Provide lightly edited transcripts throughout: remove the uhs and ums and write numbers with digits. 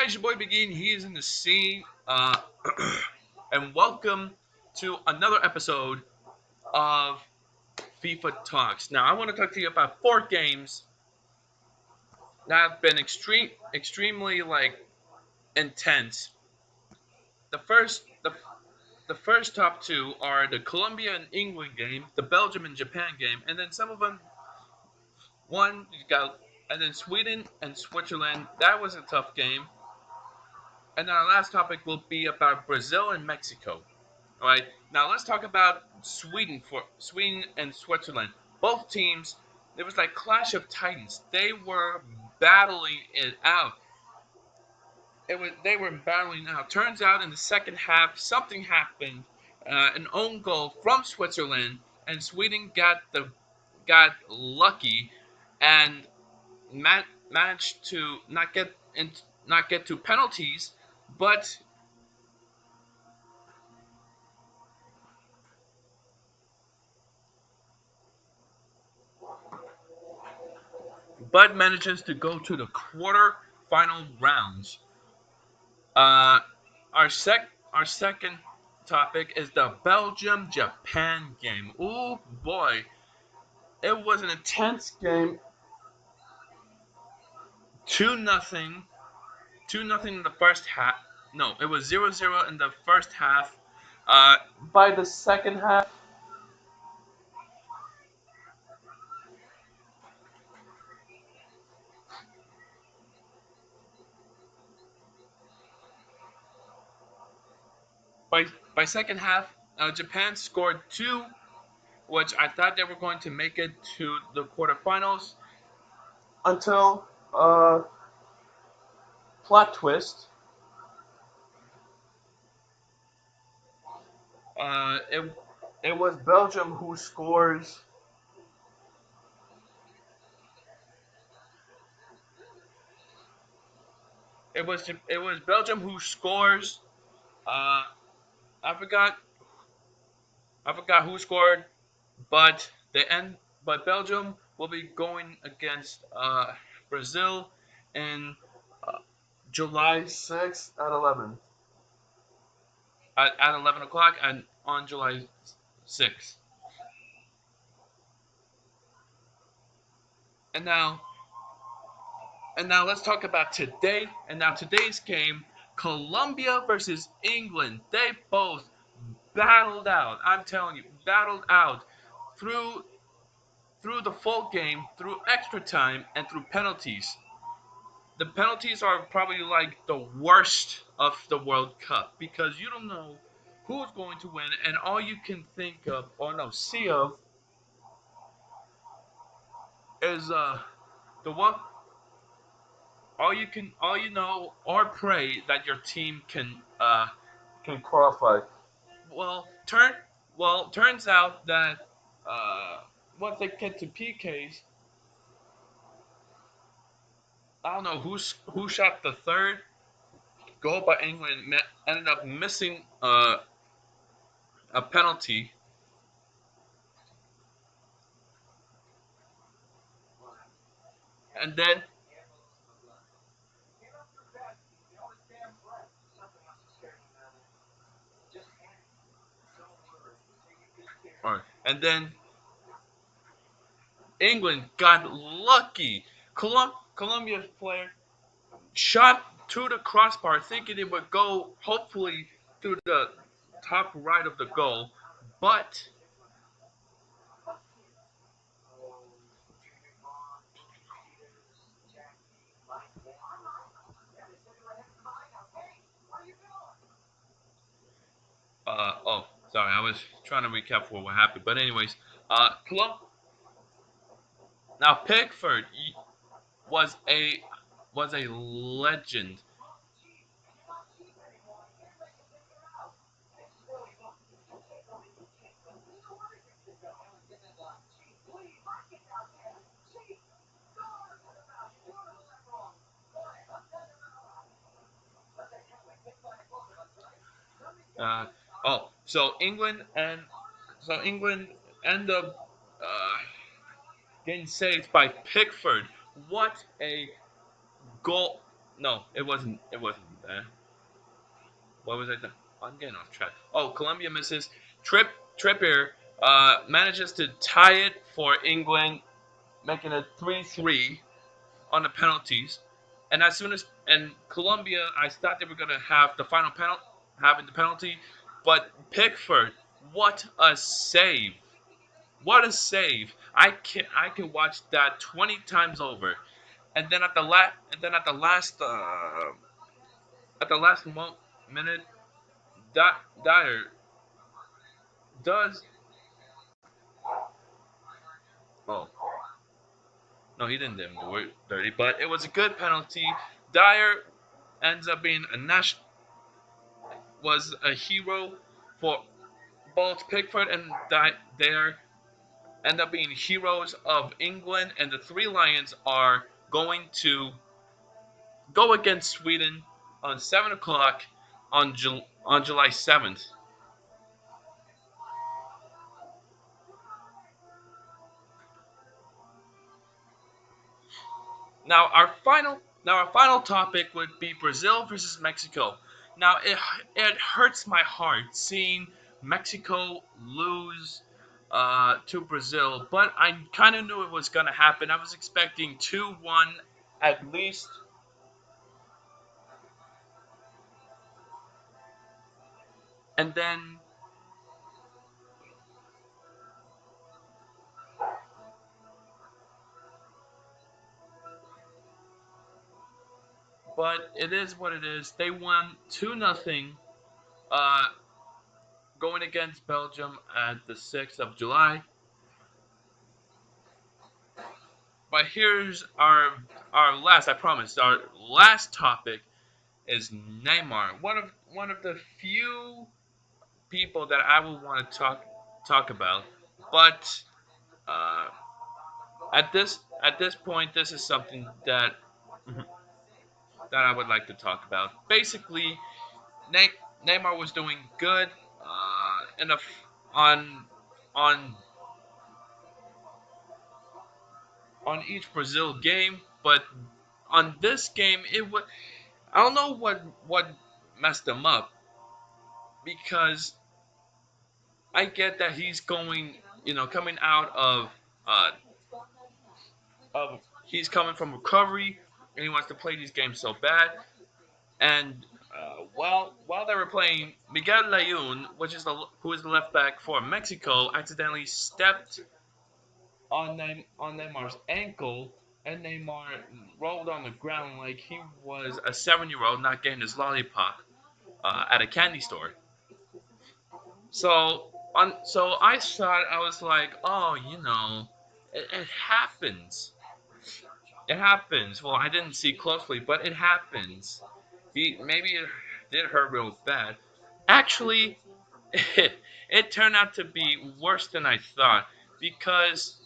guys, your boy Begin. He is in the scene. And welcome to another episode of FIFA Talks. Now, I want to talk to you about 4 games that have been extremely intense. The first, the first top two are the Colombia and England game, the Belgium and Japan game, and then some of them. One you got, and then Sweden and Switzerland. That was a tough game. And then our last topic will be about Brazil and Mexico. All right. Now let's talk about Sweden and Switzerland. Both teams, it was like clash of titans. They were battling it out. They were battling out. Turns out in the second half, something happened. An own goal from Switzerland, and Sweden got lucky and managed to not get to penalties, but manages to go to the quarter-final rounds. Uh, our second topic is the Belgium Japan game. Oh boy, it was an intense game. 2-0, 2-0 in the first half. No, it was 0-0 in the first half. By the second half, by second half, Japan scored two, which I thought they were going to make it to the quarterfinals until plot twist. Uh, it it was Belgium who scores. It was Belgium who scores. Uh, I forgot who scored, but the end. But Belgium will be going against Brazil in uh, July 6th at 11 at 11 o'clock and on July 6th. And now let's talk about today. And now today's game, Colombia versus England. They both battled out. I'm telling you, battled out through the full game, through extra time, and through penalties. The penalties are probably like the worst of the World Cup because you don't know who's going to win, and all you can think of, or no, see of, is the one. All you know, or pray that your team can qualify. Well, turns out that once they get to PKs, I don't know who shot the third goal by England ended up missing a penalty, and then and then England got lucky. Colombia's player shot to the crossbar, thinking it would go hopefully to the top right of the goal, but oh, sorry, I was trying to recap for what happened. But anyways, Colum now Pickford was a legend. Uh, oh, so England end up getting saved by Pickford. What a goal! No, it wasn't. It wasn't that. What was I? I'm getting off track. Oh, Colombia misses. Trippier manages to tie it for England, making it 3-3 on the penalties. And as soon as and Colombia, I thought they were gonna have the final penalty, having the penalty, but Pickford, what a save! What a save! I can watch that 20 times over. And then at the last minute, Dyer does. Oh no, he didn't do it dirty, but it was a good penalty. Dyer ends up being a was a hero for both Pickford and Dyer end up being heroes of England, and the Three Lions are going to go against Sweden on 7 o'clock on July 7th. Now our final topic would be Brazil versus Mexico. Now it hurts my heart seeing Mexico lose to Brazil, but I kind of knew it was gonna happen. I was expecting 2-1 at least, and then but it is what it is. They won 2-0, uh, going against Belgium at the 6th of July. But here's our last. I promise. Our last topic is Neymar. One of the few people that I would want to talk about. But uh, at this point, this is something that I would like to talk about. Basically, Neymar was doing good in on on on each Brazil game, but on this game it was I don't know what messed him up because I get that he's going, coming out uh, of he's coming from recovery and he wants to play these games so bad. And while they were playing, Miguel Layun, who is the left back for Mexico, accidentally stepped on Neymar's ankle, and Neymar rolled on the ground like he was a 7-year-old not getting his lollipop at a candy store. So I thought I was like, oh, it happens. It happens. Well, I didn't see closely, but it happens. Maybe it did hurt real bad. Actually, it turned out to be worse than I thought because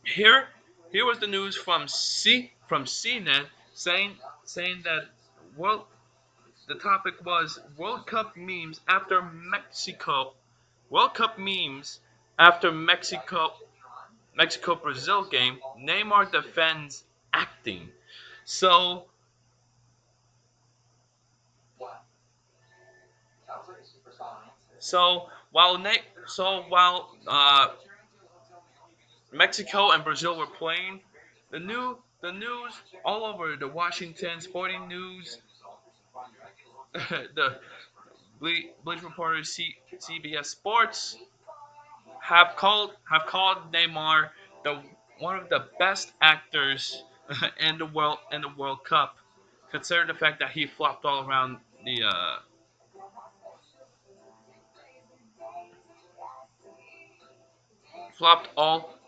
here here was the news from CNET saying that world the topic was World Cup memes after Mexico. World Cup memes after Mexico Brazil game. Neymar defends acting. So so while Mexico and Brazil were playing, the news all over the Washington Sporting News, the Bleach Reporter, CBS Sports have called Neymar the one of the best actors in the World Cup. Consider the fact that he flopped all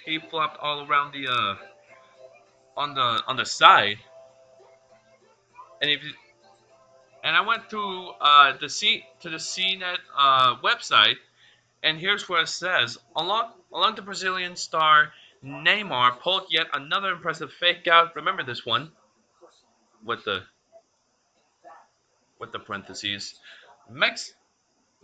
he flopped all around the on the side. And if you, and I went through the CNET website, and here's what it says: along the Brazilian star Neymar pulled yet another impressive fake out. Remember this one with the parentheses. Mex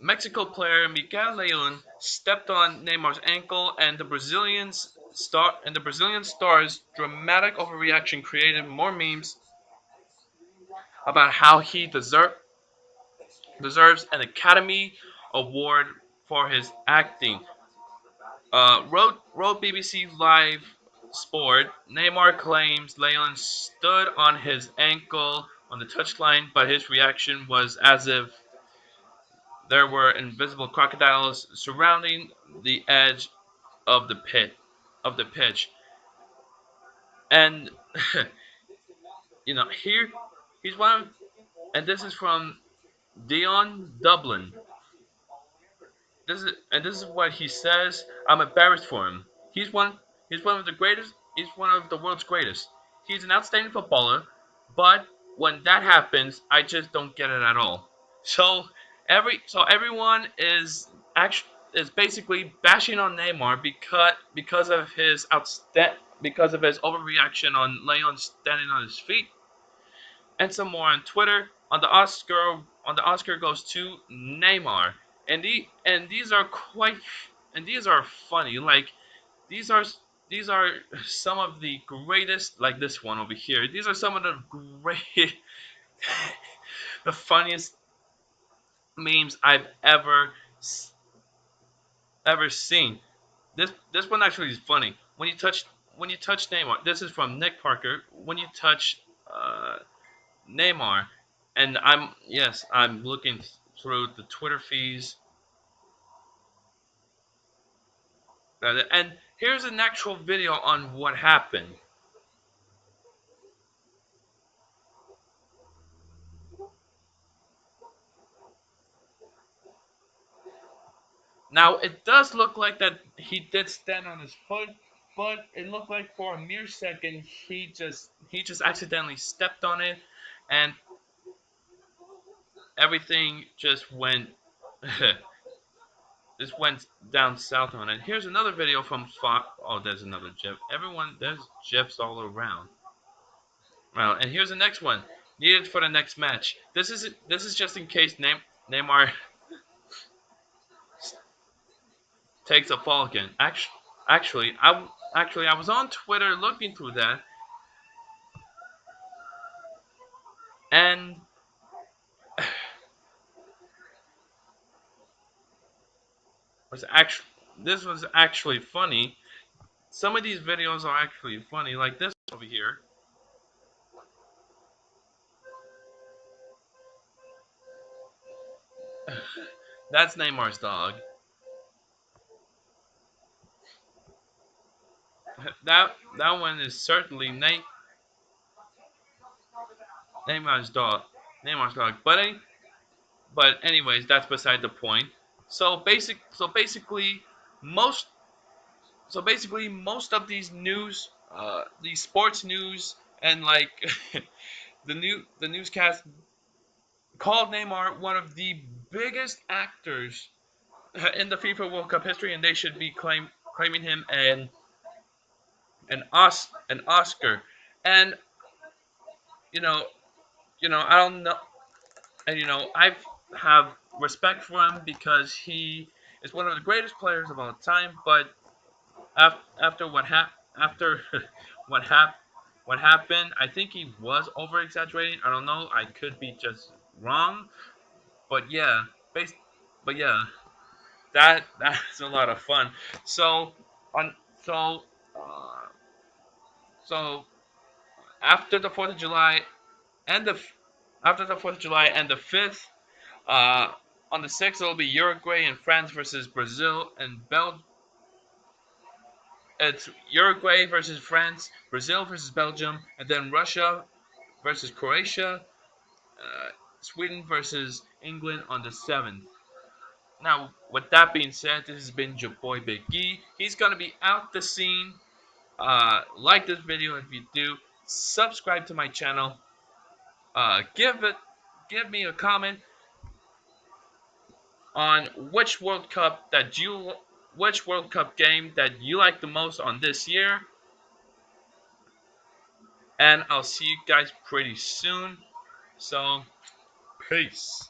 Mexico player Miguel Leon stepped on Neymar's ankle, and the Brazilian star's dramatic overreaction created more memes about how he deserves an Academy Award for his acting. Wrote BBC Live Sport. Neymar claims Leon stood on his ankle on the touchline, but his reaction was as if there were invisible crocodiles surrounding the edge of the pitch. And here he's one, and this is from Dion Dublin. This is what he says. I'm embarrassed for him. He's one. He's one of the greatest. He's one of the world's greatest. He's an outstanding footballer, but when that happens, I just don't get it at all. So everyone is basically bashing on Neymar because of his overreaction on Leon standing on his feet, and some more on Twitter. On the Oscar goes to Neymar, and these are funny. Like these are these are some of the greatest, like this one over here. These are some of the great, the funniest memes I've ever seen. This one actually is funny. When you touch Neymar, this is from Nick Parker. When you touch Neymar, and I'm looking through the Twitter feeds, and here's an actual video on what happened. Now it does look like that he did stand on his foot, but it looked like for a mere second he just accidentally stepped on it, and everything just went just went down south on it. Here's another video from Fox. Oh, there's another GIF. There's GIFs all around. Well, and here's the next one. Needed for the next match. This is just in case Neymar takes a fall again. Actually, I was on Twitter looking through that, and was actually this was actually funny. Some of these videos are actually funny, like this over here. That's Neymar's dog. That one is certainly Neymar's dog. Neymar's dog. But anyways, that's beside the point. So basically, most most of these sports news, and like the newscast called Neymar one of the biggest actors in the FIFA World Cup history, and they should be claiming him an Oscar. And you know I don't know, and I have respect for him because he is one of the greatest players of all time. But after after what hap- what happened, I think he was over exaggerating. I don't know. I could be just wrong, but yeah, bas- but yeah, that's a lot of fun. So on so uh, so after the Fourth of July and the after the Fourth of July and the fifth, uh, on the sixth it'll be Uruguay and France versus Brazil and Bel. It's Uruguay versus France, Brazil versus Belgium, and then Russia versus Croatia, uh, Sweden versus England on the 7th. Now, with that being said, this has been your boy Big E. He's gonna be out the scene. Like this video if you do. Subscribe to my channel. Uh, give it, give me a comment on which World Cup game that you like the most on this year, and I'll see you guys pretty soon. So, peace.